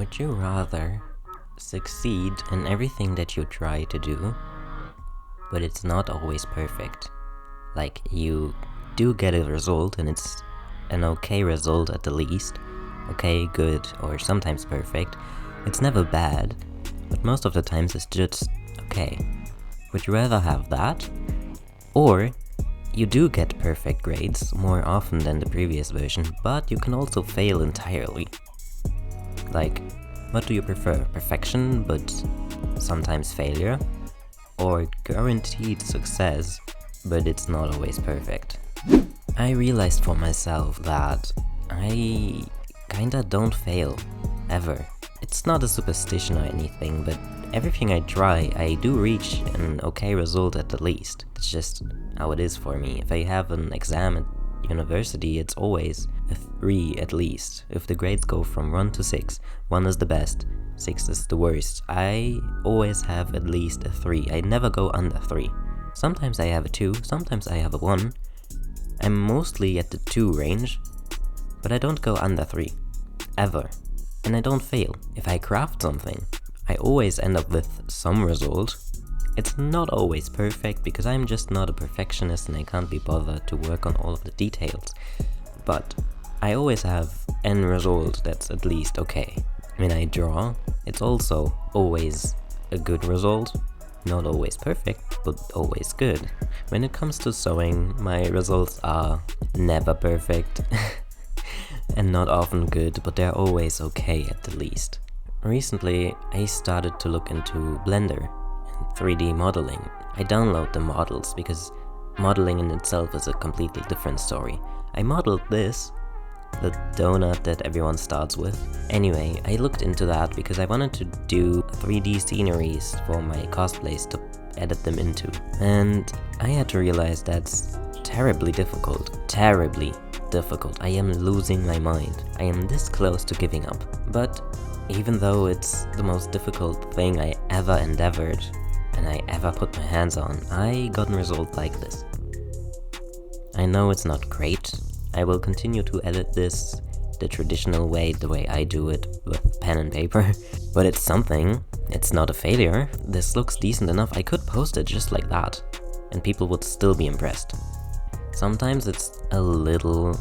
Would you rather succeed in everything that you try to do, but it's not always perfect? Like, you do get a result and it's an okay result at the least. Okay, good, or sometimes perfect. It's never bad, but most of the times it's just okay. Would you rather have that? Or you do get perfect grades more often than the previous version, but you can also fail entirely. Like, what do you prefer? Perfection, but sometimes failure? Or guaranteed success, but it's not always perfect? I realized for myself that I kinda don't fail, ever. It's not a superstition or anything, but everything I try, I do reach an okay result at the least. It's just how it is for me. If I have an exam at university, it's always a 3 at least. If the grades go from 1 to 6, 1 is the best, 6 is the worst. I always have at least a 3. I never go under 3. Sometimes I have a 2, sometimes I have a 1. I'm mostly at the 2 range, but I don't go under 3. Ever. And I don't fail. If I craft something, I always end up with some result. It's not always perfect, because I'm just not a perfectionist and I can't be bothered to work on all of the details. But I always have an result that's at least okay. When I draw, it's also always a good result. Not always perfect, but always good. When it comes to sewing, my results are never perfect. And not often good, but they're always okay at the least. Recently, I started to look into Blender and 3D modeling. I download the models because modeling in itself is a completely different story. I modeled this, the donut that everyone starts with. Anyway, I looked into that because I wanted to do 3D sceneries for my cosplays to edit them into. And I had to realize that's terribly difficult. Terribly difficult. I am losing my mind. I am this close to giving up. But even though it's the most difficult thing I ever endeavored and I ever put my hands on, I got a result like this. I know it's not great. I will continue to edit this the traditional way, the way I do it, with pen and paper. But it's something. It's not a failure. This looks decent enough. I could post it just like that, and people would still be impressed. Sometimes it's a little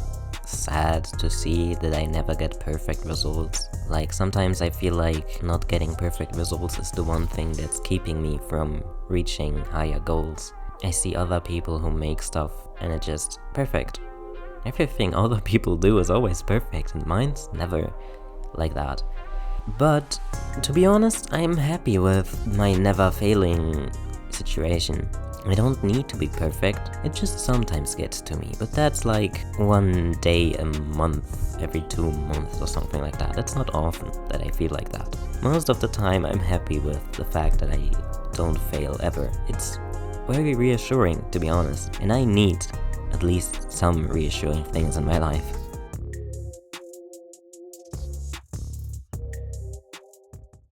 sad to see that I never get perfect results. Like, sometimes I feel like not getting perfect results is the one thing that's keeping me from reaching higher goals. I see other people who make stuff and it's just perfect. Everything other people do is always perfect and mine's never like that. But to be honest, I'm happy with my never failing situation. I don't need to be perfect, it just sometimes gets to me, but that's like 1 day a month, every 2 months or something like that. It's not often that I feel like that. Most of the time I'm happy with the fact that I don't fail ever. It's very reassuring, to be honest, and I need at least some reassuring things in my life.